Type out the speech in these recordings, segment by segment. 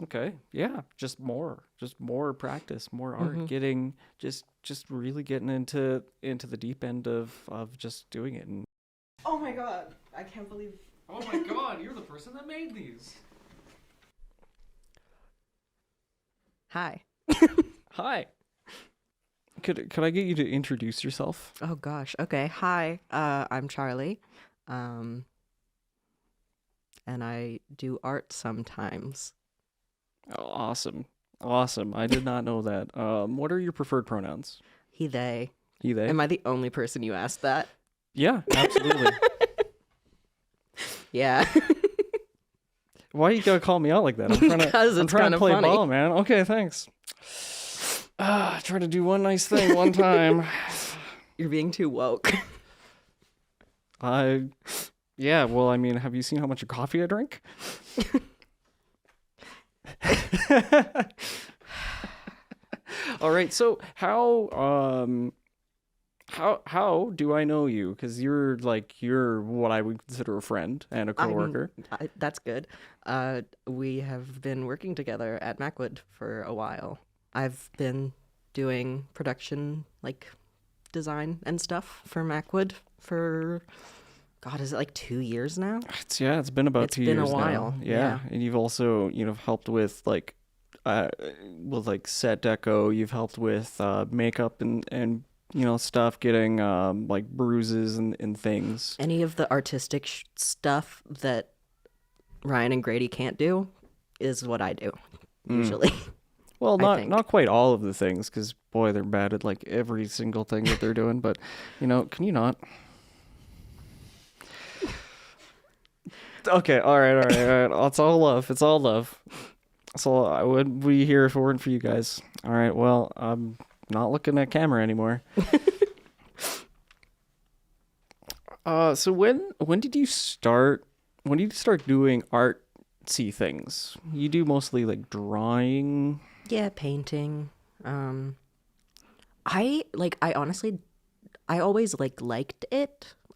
Okay, yeah, just more practice, more art, getting just really getting into the deep end of just doing it. And oh my god, I can't believe. Oh my god, you're the person that made these. Hi. Hi. Could I get you to introduce yourself? Oh gosh. Okay. Hi. I'm Charlie. And I do art sometimes. Oh, awesome. Awesome. I did not know that. What are your preferred pronouns? He, they. He, they? Am I the only person you asked that? Yeah, absolutely. Yeah. Why you gotta call me out like that? Because I'm trying to play funny. ball, man. Okay, thanks. Try to do one nice thing one time. You're being too woke. Yeah, well, I mean, have you seen how much coffee I drink? All right, so how do I know you? Because you're what I would consider a friend and a coworker. That's good. We have been working together at Macwood for a while. I've been doing production, like design and stuff for Macwood for, God, is it like 2 years now? It's been about 2 years now. It's been a while. Yeah. And you've also, helped with like set deco. You've helped with makeup and stuff, getting like bruises and things. Any of the artistic stuff that Ryan and Grady can't do is what I do, usually. Well, not quite all of the things, because, boy, they're bad at, like, every single thing that they're doing. But, can you not? Okay, all right. It's all love. It's all love. So I would be here if it weren't for you guys. All right, well, I'm not looking at camera anymore. So when did you start doing artsy things? You do mostly, like, drawing? Yeah, painting. I honestly, I always liked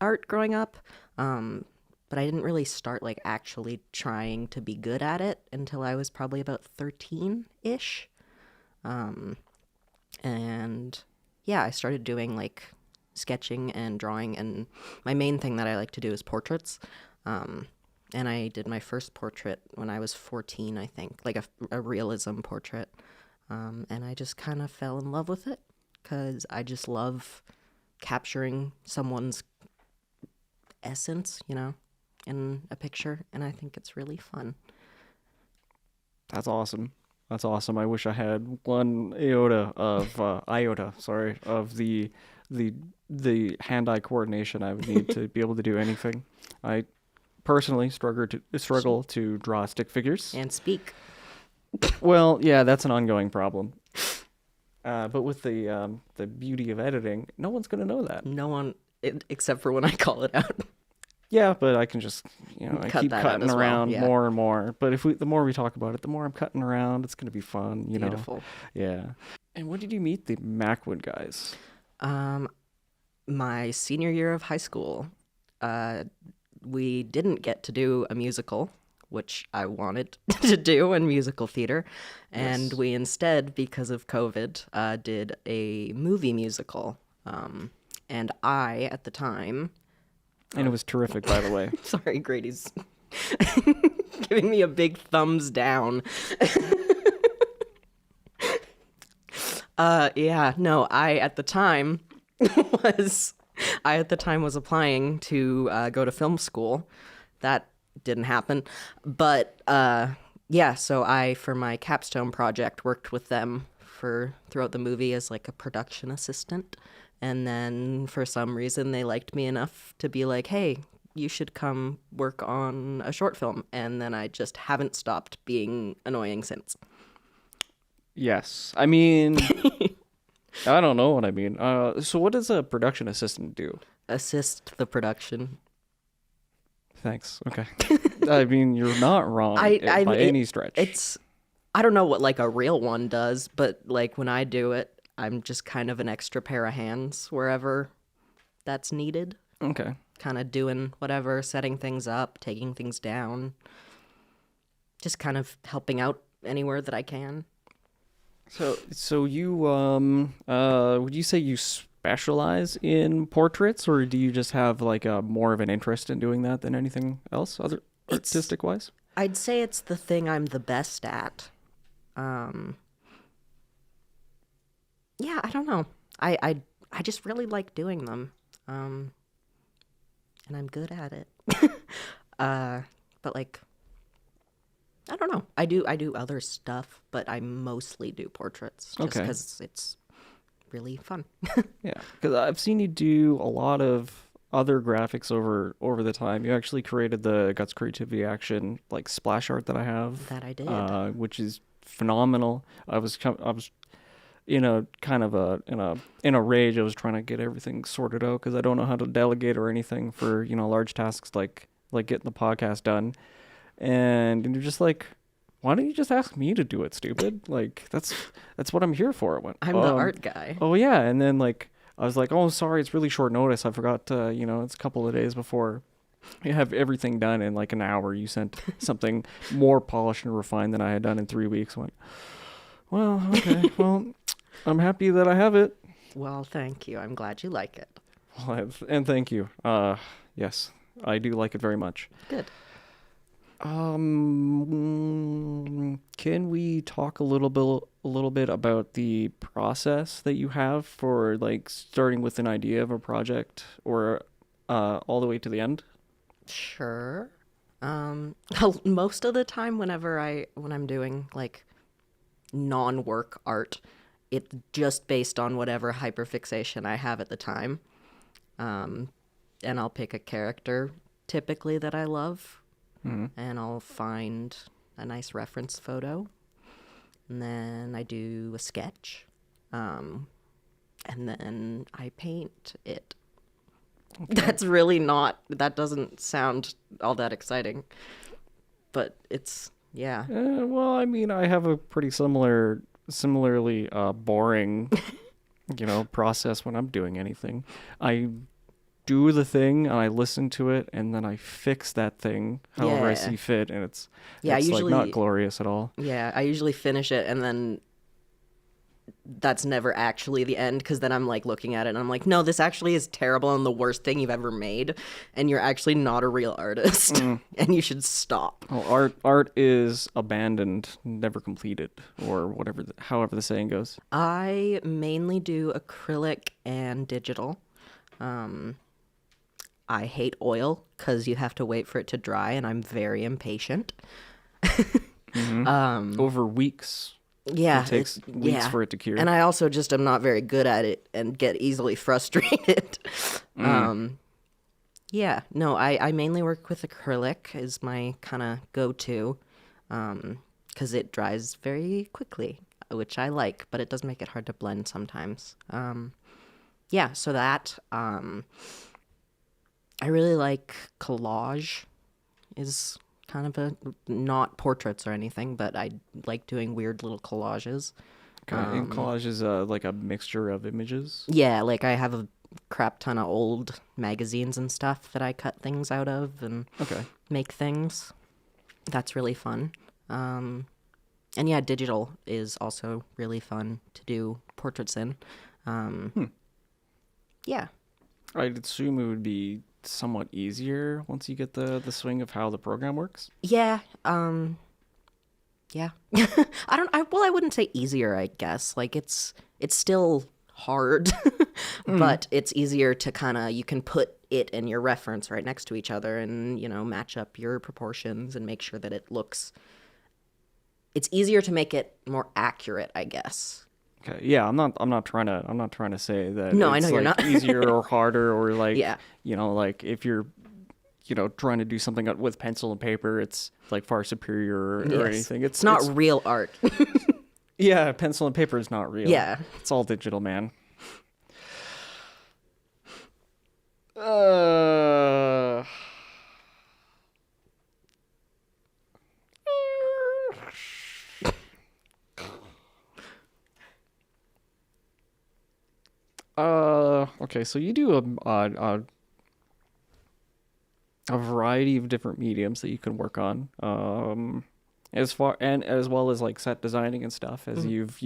art growing up. But I didn't really start actually trying to be good at it until I was probably about 13-ish. And yeah, I started doing sketching and drawing, and my main thing that I like to do is portraits. And I did my first portrait when I was 14, I think, like a realism portrait. And I just kind of fell in love with it because I just love capturing someone's essence, in a picture. And I think it's really fun. That's awesome. That's awesome. I wish I had one iota of the hand-eye coordination I would need to be able to do anything. I personally struggle to draw stick figures and speak. Well, yeah, that's an ongoing problem. But with the beauty of editing, no one's gonna know that. No one, except for when I call it out. Yeah, but I can just, I keep cutting around more and more. But the more we talk about it, the more I'm cutting around. It's gonna be fun, Beautiful. Yeah. And when did you meet the Macwood guys? My senior year of high school. We didn't get to do a musical, which I wanted to do in musical theater. And Yes. We instead, because of COVID, did a movie musical. And I, at the time... And it was terrific, by the way. Sorry, Grady's giving me a big thumbs down. I at the time was applying to go to film school. That didn't happen. But so I, for my capstone project, worked with them throughout the movie as a production assistant. And then for some reason they liked me enough to be like, hey, you should come work on a short film. And then I just haven't stopped being annoying since. Yes. I mean, I don't know what I mean. So what does a production assistant do? Assist the production. Thanks. Okay. I mean, you're not wrong by any stretch. I don't know what a real one does, but when I do it, I'm just kind of an extra pair of hands wherever that's needed. Okay. kind of doing whatever, setting things up, taking things down, just kind of helping out anywhere that I can. So you would you say you specialize in portraits, or do you just have like a more of an interest in doing that than anything else, other artistic wise? I'd say it's the thing I'm the best at. Yeah, I don't know. I just really like doing them. And I'm good at it. But like, I don't know. I do other stuff, but I mostly do portraits just because it's really fun. Yeah, because I've seen you do a lot of other graphics over the time. You actually created the Guts Creativity Action like splash art that I have. That I did. Which is phenomenal. I was in a kind of in a rage. I was trying to get everything sorted out because I don't know how to delegate or anything for large tasks like getting the podcast done. And you're just like, why don't you just ask me to do it, stupid? Like that's what I'm here for. I went, I'm the art guy. Oh yeah, and then like I was like, oh sorry, it's really short notice. I forgot. It's a couple of days before you have everything done in like an hour. You sent something more polished and refined than I had done in 3 weeks. I went, well, okay, well, I'm happy that I have it. Well, thank you. I'm glad you like it. Well, and thank you. Yes, I do like it very much. Good. Can we talk a little bit about the process that you have for like starting with an idea of a project or all the way to the end? Sure. Most of the time when I'm doing like non-work art, it's just based on whatever hyperfixation I have at the time. And I'll pick a character typically that I love. Mm-hmm. And I'll find a nice reference photo. And then I do a sketch. And then I paint it. Okay. That doesn't sound all that exciting. But it's, yeah. Well, I mean, I have a pretty similarly boring, process when I'm doing anything. I do the thing and I listen to it and then I fix that thing however I see fit, and it's usually like not glorious at all. Yeah, I usually finish it and then that's never actually the end, because then I'm like looking at it and I'm like, no, this actually is terrible and the worst thing you've ever made, and you're actually not a real artist. And you should stop. Well, art is abandoned, never completed, or however the saying goes. I mainly do acrylic and digital. I hate oil because you have to wait for it to dry, and I'm very impatient. Over weeks. Yeah. It takes weeks for it to cure. And I also just am not very good at it and get easily frustrated. Yeah. No, I mainly work with acrylic is my kind of go-to, because it dries very quickly, which I like, but it does make it hard to blend sometimes. Yeah, so that... I really like collage. Is kind of not portraits or anything, but I like doing weird little collages. Okay, and collage is like a mixture of images? Yeah, like I have a crap ton of old magazines and stuff that I cut things out of and make things. That's really fun. And yeah, digital is also really fun to do portraits in. Yeah. I'd assume it would be somewhat easier once you get the swing of how the program works. Yeah. Yeah. I wouldn't say easier, I guess. Like it's still hard, but it's easier to you can put it and your reference right next to each other and, match up your proportions and make sure that it's easier to make it more accurate, I guess. Okay. Yeah, I'm not trying to say that. No, it's I know you're not. easier or harder, or like, yeah. Like if you're, trying to do something with pencil and paper, it's like far superior or anything. It's not real art. Yeah, pencil and paper is not real. Yeah. It's all digital, man. Okay, so you do a variety of different mediums that you can work on. As well as like set designing and stuff, as you've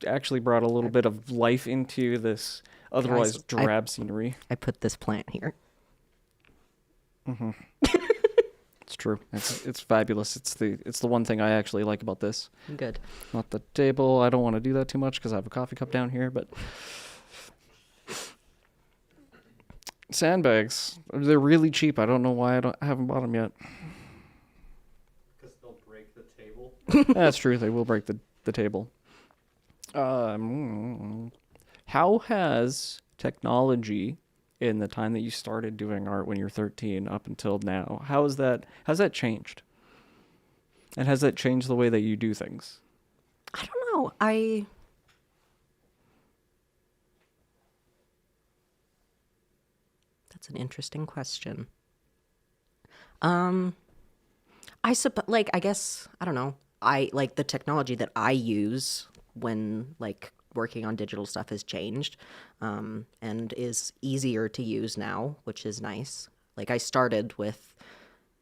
actually brought a little bit of life into this otherwise drab scenery. I put this plant here. It's true. It's fabulous. It's the one thing I actually like about this. Good. Not the table. I don't want to do that too much because I have a coffee cup down here, but sandbags. They're really cheap. I don't know why I haven't bought them yet. Because they'll break the table. That's true. They will break the table. How has technology in the time that you started doing art when you're 13 up until now, how's that changed? And has that changed the way that you do things? I don't know. That's an interesting question. I guess, I don't know. I like the technology that I use when like working on digital stuff has changed, and is easier to use now, which is nice. Like I started with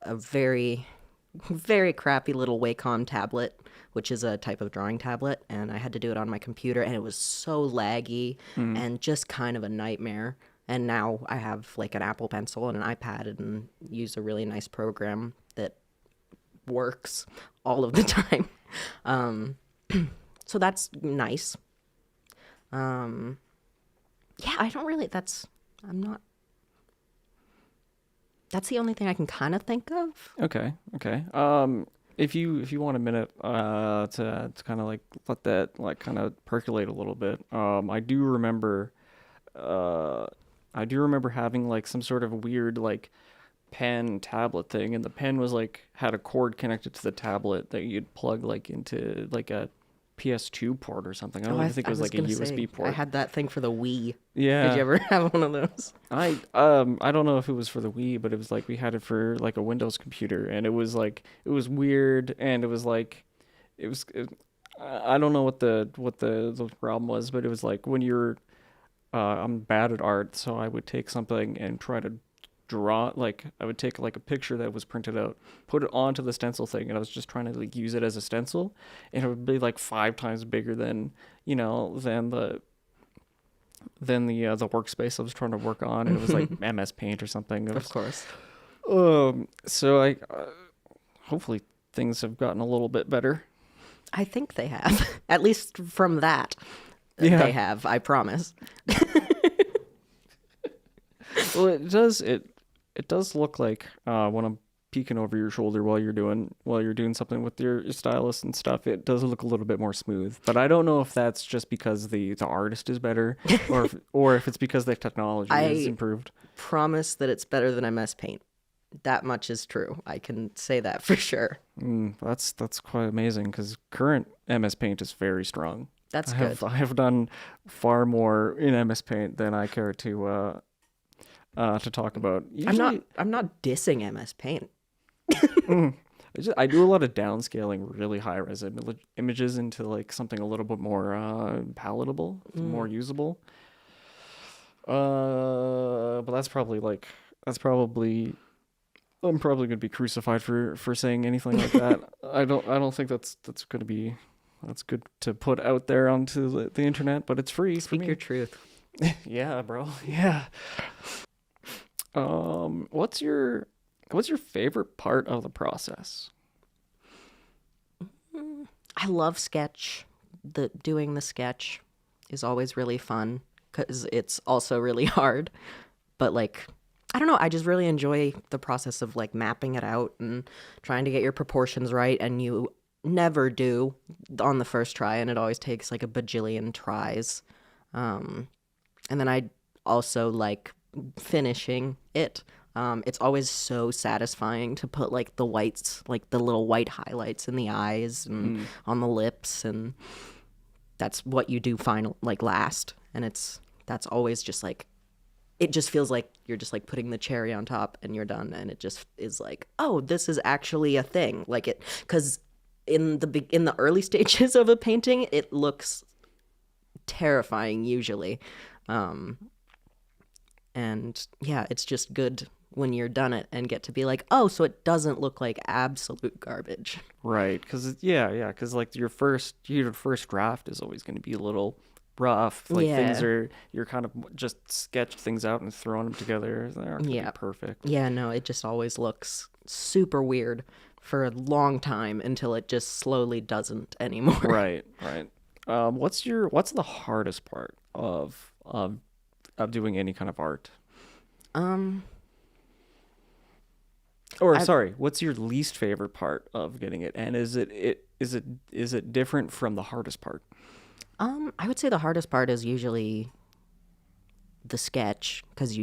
a very, very crappy little Wacom tablet, which is a type of drawing tablet, and I had to do it on my computer, and it was so laggy and just kind of a nightmare. And now I have like an Apple Pencil and an iPad and use a really nice program that works all of the time. So that's nice. Yeah, I don't really, that's the only thing I can kind of think of. Okay. If you want a minute to kind of like let that like kind of percolate a little bit, I do remember having like some sort of weird like pen tablet thing, and the pen was like had a cord connected to the tablet that you'd plug like into like a PS2 port or something. I don't think it was like a USB port. I had that thing for the Wii. Yeah. Did you ever have one of those? I don't know if it was for the Wii, but it was like we had it for like a Windows computer, and it was weird, and it was like I don't know what the problem was, but it was like when you're I'm bad at art, so I would take something and try to draw, like I would take like a picture that was printed out, put it onto the stencil thing, and I was just trying to like use it as a stencil, and it would be like 5 times bigger than the workspace I was trying to work on, and it was like MS Paint or something. Of course. So I hopefully things have gotten a little bit better. I think they have. At least from that. Yeah. They have, I promise. Well, it does look like when I'm peeking over your shoulder while you're doing something with your stylus and stuff, it does look a little bit more smooth. But I don't know if that's just because the artist is better, or if it's because the technology is improved. Promise that it's better than MS Paint. That much is true. I can say that for sure. That's quite amazing, because current MS Paint is very strong. That's good. I have done far more in MS Paint than I care to talk about. Usually, I'm not dissing MS Paint. I do a lot of downscaling really high res images into like something a little bit more palatable, more usable. But I'm probably gonna be crucified for saying anything like that. I don't think that's gonna be. That's good to put out there onto the internet, but it's free. Speak your truth. Yeah, bro. Yeah. What's your favorite part of the process? I love sketch. Doing the sketch is always really fun because it's also really hard. But like, I don't know, I just really enjoy the process of like mapping it out and trying to get your proportions right, and you never do on the first try, and it always takes like a bajillion tries. And then I also like finishing it. It's always so satisfying to put like the whites, like the little white highlights in the eyes and on the lips, and that's what you do last. And that's always just like, it just feels like you're just like putting the cherry on top and you're done, and it just is like, oh, this is actually a thing. Like it, because in the early stages of a painting, it looks terrifying usually. And yeah, it's just good when you're done it and get to be like, oh, so it doesn't look like absolute garbage. Right, because because like your first draft is always going to be a little rough. Like Yeah. you're kind of just sketch things out and throwing them together. They aren't going to Yeah. be perfect. Yeah, no, it just always looks super weird for a long time until it just slowly doesn't anymore. Right, right. What's the hardest part of doing any kind of art? Um, Or I sorry, what's your least favorite part of getting it? And is it different from the hardest part? I would say the hardest part is usually the sketch because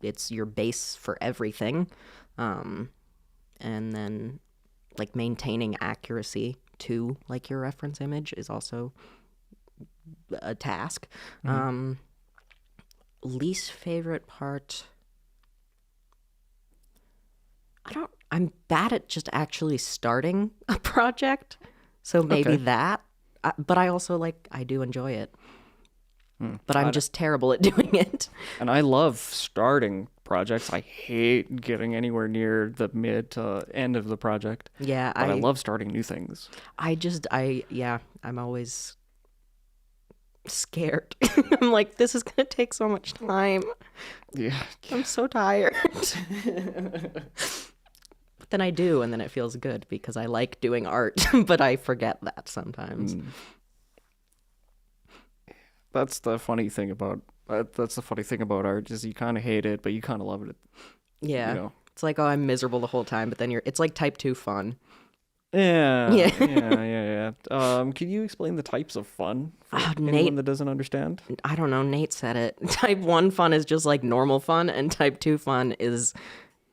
it's your base for everything, um, and then like maintaining accuracy to like your reference image is also a task. Mhm. Least favorite part, I'm bad at just actually starting a project, so maybe Okay. that. But I also I do enjoy it, but I'm I, just terrible at doing it. and I love starting projects. I hate getting anywhere near the mid to end of the project, Yeah, but I love starting new things. yeah, I'm always scared. I'm like, this is gonna take so much time. Yeah. I'm so tired. But then I do, and then it feels good because I like doing art, but I forget that sometimes. That's the funny thing about art is you kind of hate it, but you kind of love it. You Yeah. know. It's like, oh, I'm miserable the whole time, but then it's like type 2 fun. Yeah, Yeah. yeah. Can you explain the types of fun for anyone Nate, that doesn't understand? I don't know, Nate said it. Type 1 fun is just like normal fun, and type 2 fun is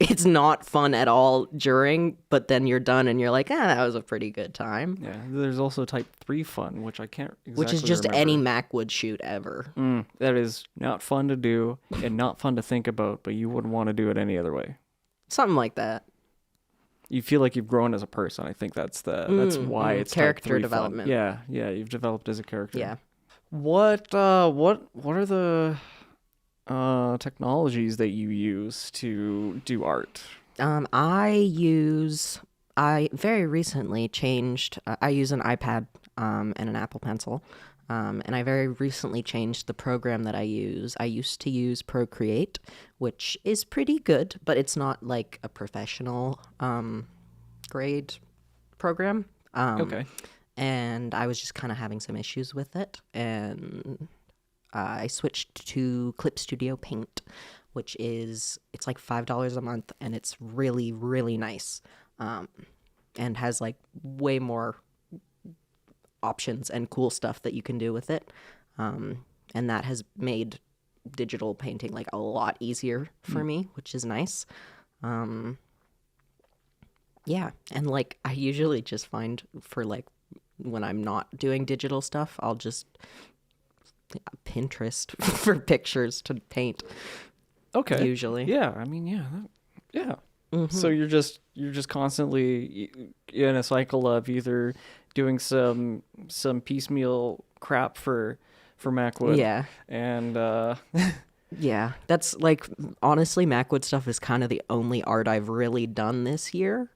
it's not fun at all during, but then you're done and you're like, that was a pretty good time. Yeah, there's also type 3 fun, which I can't exactly Which is just remember. any Macwood shoot ever. That is not fun to do and not fun to think about, but you wouldn't want to do it any other way. Something like that. You feel like you've grown as a person. I think that's why it's type character 3 development. Fun. Yeah, you've developed as a character. Yeah. What are the technologies that you use to do art? I very recently changed, I use an iPad and an Apple Pencil. And I very recently changed the program that I use. I used to use Procreate, which is pretty good, but it's not like a professional grade program. Okay. And I was just kind of having some issues with it. And I switched to Clip Studio Paint, which it's like $5 a month, and it's really, really nice. And has like way more options and cool stuff that you can do with it. And that has made digital painting like a lot easier for me, which is nice. Yeah. And like I usually just find for like when I'm not doing digital stuff, I'll just Pinterest for pictures to paint. Okay. Usually. Yeah, I mean, yeah. So you're just constantly in a cycle of either doing some piecemeal crap for Macwood. Yeah. And Yeah. That's like honestly Macwood stuff is kind of the only art I've really done this year.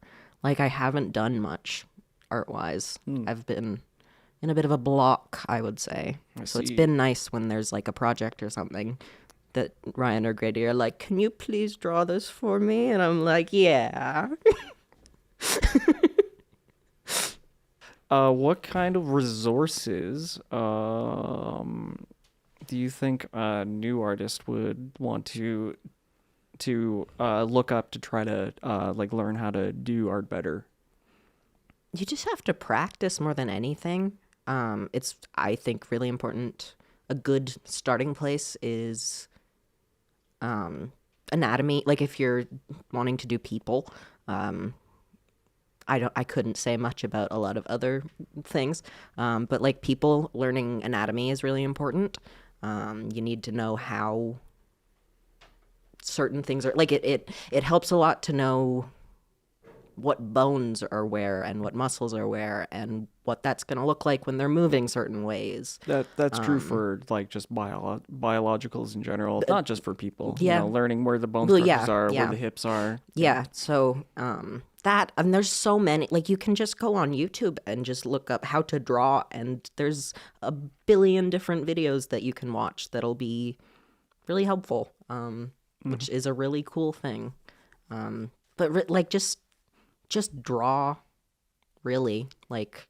Like I haven't done much art-wise. I've been in a bit of a block, I would say. So it's see. been nice when there's like a project or something that Ryan or Grady are like, can you please draw this for me? And I'm like, yeah. What kind of resources do you think a new artist would want to look up to try to like learn how to do art better? You just have to practice more than anything. It's, I think, really important. A good starting place is anatomy. Like if you're wanting to do people, I couldn't say much about a lot of other things, but like people, learning anatomy is really important. You need to know how certain things are like it helps a lot to know what bones are where and what muscles are where and what that's going to look like when they're moving certain ways. That's true for like just biologicals in general, not just for people. Yeah. Learning where the bone Well, structures yeah, are, yeah. where the hips are. Yeah. So that, and there's so many, like you can just go on YouTube and just look up how to draw, and there's a billion different videos that you can watch that'll be really helpful, which is a really cool thing. But like just draw, really. Like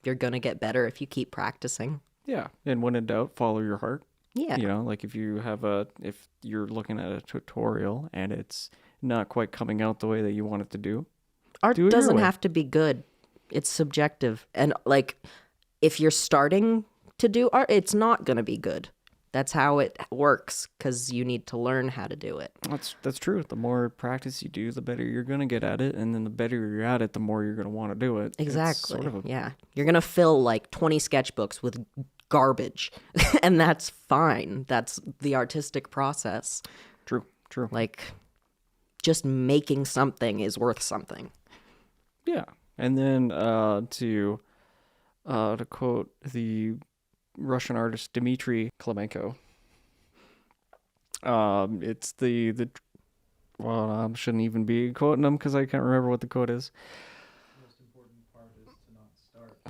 you're gonna get better if you keep practicing. Yeah, and when in doubt, follow your heart. Yeah. Like if you're looking at a tutorial and it's not quite coming out the way that you want it to do, Art do it your doesn't way. have to be good. It's subjective. And like if you're starting to do art, it's not going to be good. That's how it works, because you need to learn how to do it. That's true. The more practice you do, the better you're gonna get at it, and then the better you're at it, the more you're gonna want to do it. Exactly. It's sort of Yeah. You're going to fill like 20 sketchbooks with garbage, and that's fine. That's the artistic process. true. Like just making something is worth something. Yeah, and then to quote the Russian artist Dmitry Klemenko, it's well, I shouldn't even be quoting him because I can't remember what the quote is.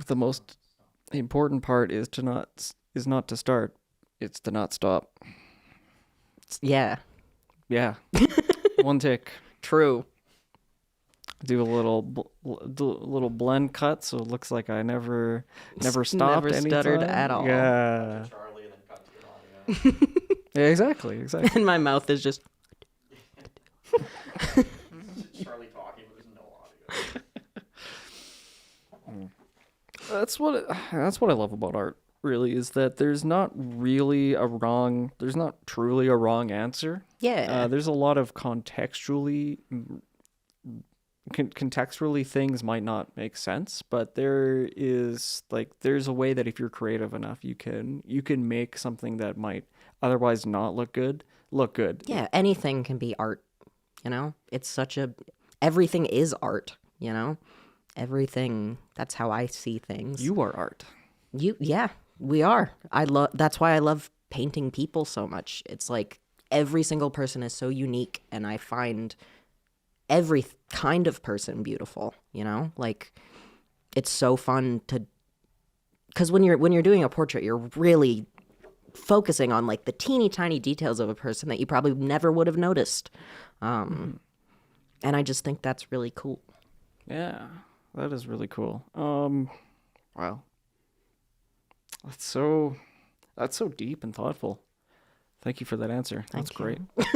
The most important part is not to start, it's to not stop. Yeah. Yeah, one take. True. Do a little blend cut so it looks like I never stopped. Never stuttered anytime. at all. Yeah. Charlie and then cut to an audio. Yeah, exactly. And my mouth is just Charlie talking, but there's no audio. That's what I love about art, really, is that there's not truly a wrong answer. yeah. There's a lot of contextually things might not make sense, but there's a way that if you're creative enough, you can make something that might otherwise not look good. Yeah, anything can be art, It's everything is art, Everything, that's how I see things. You are art. Yeah, we are. That's why I love painting people so much. It's like every single person is so unique, and I find every kind of person beautiful, Like it's so fun because when you're doing a portrait, you're really focusing on like the teeny tiny details of a person that you probably never would have noticed. And I just think that's really cool. Yeah, that is really cool. Wow. That's so deep and thoughtful. Thank you for that answer. That's great. After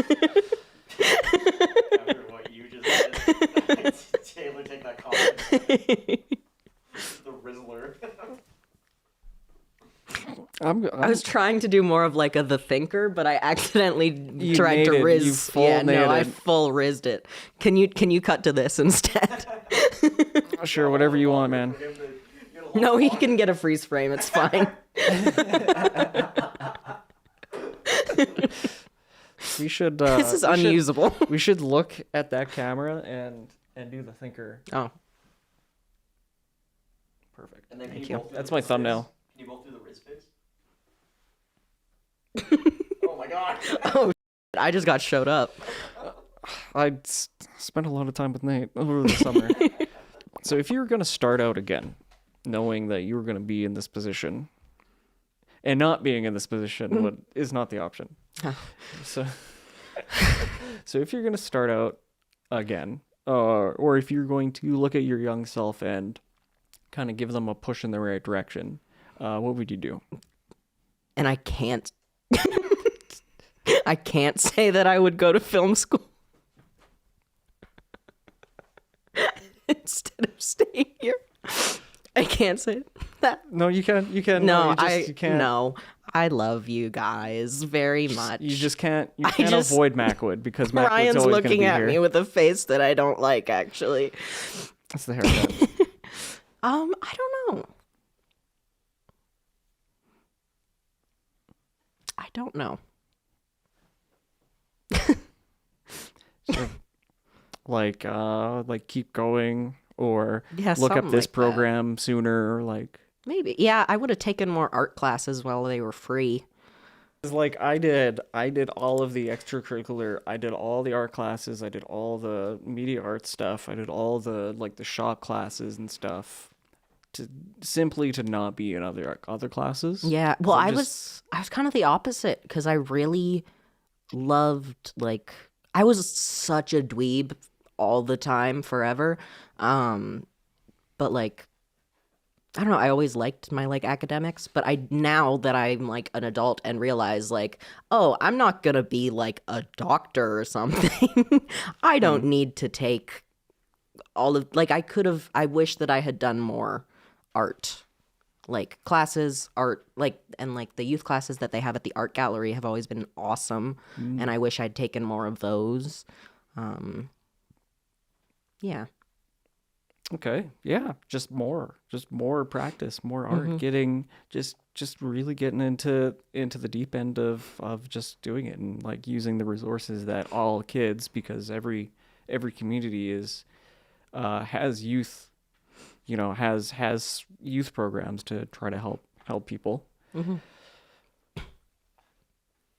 what you just said, Taylor, take that comment. The Rizzler. I was trying to do more of like the thinker, but I accidentally You tried to made it. riz. You full Yeah, no, made I it. full rizzed it. Can you cut to this instead? Sure, whatever you want, man. No, he can get a freeze frame. It's fine. We should. This is unusable. We should look at that camera and do the thinker. Oh, Perfect. And then Thank you. That's my thumbnail. Can you both do the Riz face? Oh my god. I just got showed up. I spent a lot of time with Nate over the summer. So if you were going to start out again, knowing that you were going to be in this position, and not being in this position is not the option. So if you're going to start out again, or if you're going to look at your young self and kind of give them a push in the right direction, what would you do? And I can't. I can't say that I would go to film school instead of staying here. I can't say that. No, you can. You can. No, you can't. No, I love you guys very much. You just can't. You I can't just- avoid Macwood because Macwood's Ryan's always going to looking be at here. me with a face that I don't like, actually. That's the haircut. I don't know. I don't know. So, like keep going or Yeah, look up something this like that. program sooner, or like. Maybe. Yeah, I would have taken more art classes while they were free. It's like I did all of the extracurricular. I did all the art classes. I did all the media arts stuff. I did all the like the shop classes and stuff, to simply to not be in other classes. Yeah. Well, I I just- was kind of the opposite because I really loved like I was such a dweeb all the time forever. But like I don't know, I always liked my like academics, but I now that I'm like an adult and realize like, oh, I'm not gonna be like a doctor or something. I don't need to take all of like I wish that I had done more art. Like classes, art, like and like the youth classes that they have at the art gallery have always been awesome. And I wish I'd taken more of those. Yeah. Okay. Yeah. Just more practice, more art, getting just really getting into the deep end of just doing it, and like using the resources that all kids, because every community is has youth, has youth programs to try to help people.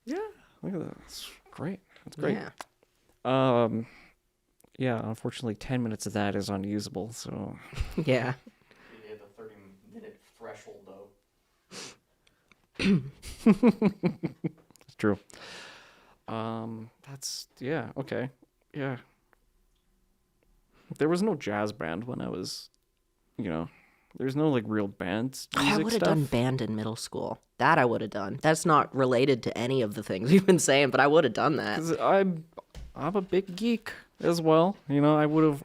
Yeah. Look at that. That's great. That's great. Yeah. Yeah, unfortunately 10 minutes of that is unusable, so Yeah. You hit the 30-minute threshold, though. it's true. That's yeah, okay. Yeah. There was no jazz band when I was, there's no like real bands I music would have stuff. done band in middle school. That I would have done. That's not related to any of the things we've been saying, but I would have done that. 'Cause I'm a big geek as well. I would have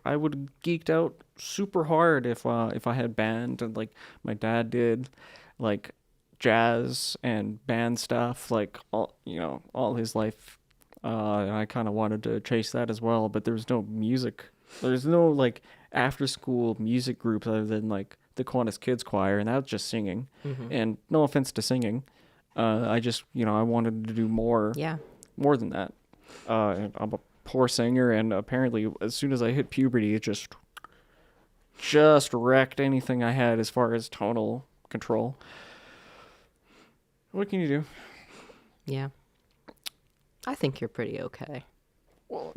geeked out super hard if I had band, and like my dad did like jazz and band stuff like all his life. And I kind of wanted to chase that as well, but there's no music. There's no like after school music groups other than like the Kiwanis Kids Choir, and that's just singing. And no offense to singing, I just I wanted to do more. Yeah. More than that. And I'm a poor singer, and apparently as soon as I hit puberty, it just wrecked anything I had as far as tonal control. What can you do? Yeah. I think you're pretty okay. Well,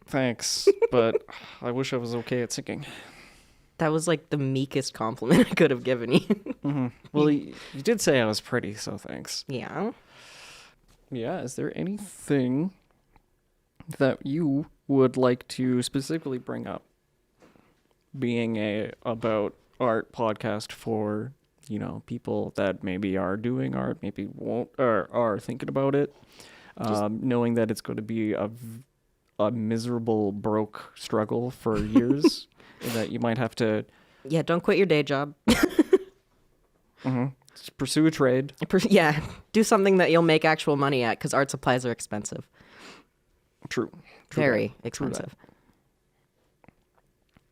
thanks, but I wish I was okay at singing. That was like the meekest compliment I could have given you. Well, you did say I was pretty, so thanks. Yeah. Yeah, is there anything that you would like to specifically bring up, being a about art podcast for people that maybe are doing art, maybe won't, or are thinking about it, knowing that it's going to be a miserable broke struggle for years, that you might have to Yeah, don't quit your day job. just pursue a trade. Yeah, do something that you'll make actual money at because art supplies are expensive. True. Very that. True that. expensive.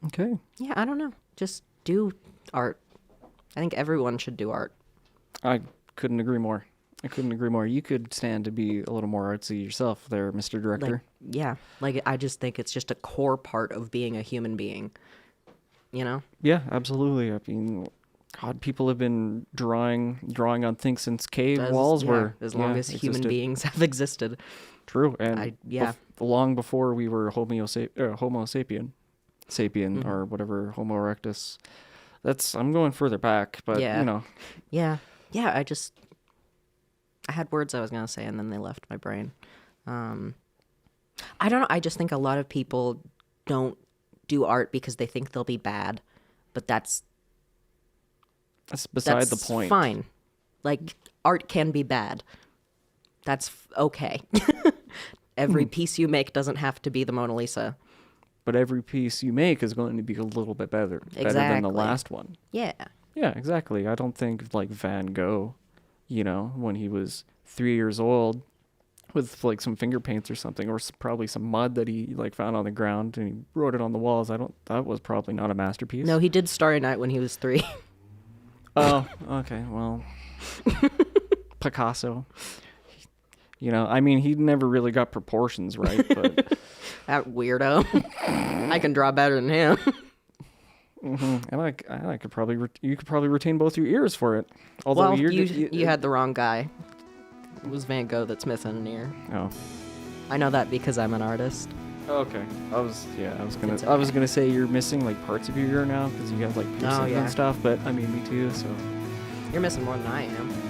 Okay. Yeah, I don't know. Just do art. I think everyone should do art. I couldn't agree more. You could stand to be a little more artsy yourself there, Mr. Director. I just think it's just a core part of being a human being. Yeah, absolutely. I mean, God, people have been drawing on things since cave walls were as long as human existed. beings have existed. True, and long before we were Homo sapien, or whatever, Homo erectus. I'm going further back, but Yeah. Yeah. I had words I was gonna say and then they left my brain. I don't know. I just think a lot of people don't do art because they think they'll be bad, but that's beside the point. Fine, like art can be bad. That's okay. Every piece you make doesn't have to be the Mona Lisa. But every piece you make is going to be a little bit better than the Exactly. last one. Yeah. Yeah, exactly. I don't think like Van Gogh, when he was 3 years old, with like some finger paints or something, or probably some mud that he like found on the ground and he wrote it on the walls. That was probably not a masterpiece. No, he did Starry Night when he was 3. Oh, okay. Well, Picasso. I mean, he never really got proportions right, but That weirdo. I can draw better than him. And I could probably you could probably retain both your ears for it. Although Well, you had the wrong guy. It was Van Gogh that's missing an ear. Oh. I know that because I'm an artist. Okay. I was It's gonna say you're missing like parts of your ear now because you have like piercings yeah. and stuff. But I mean, me too. So You're missing more than I am.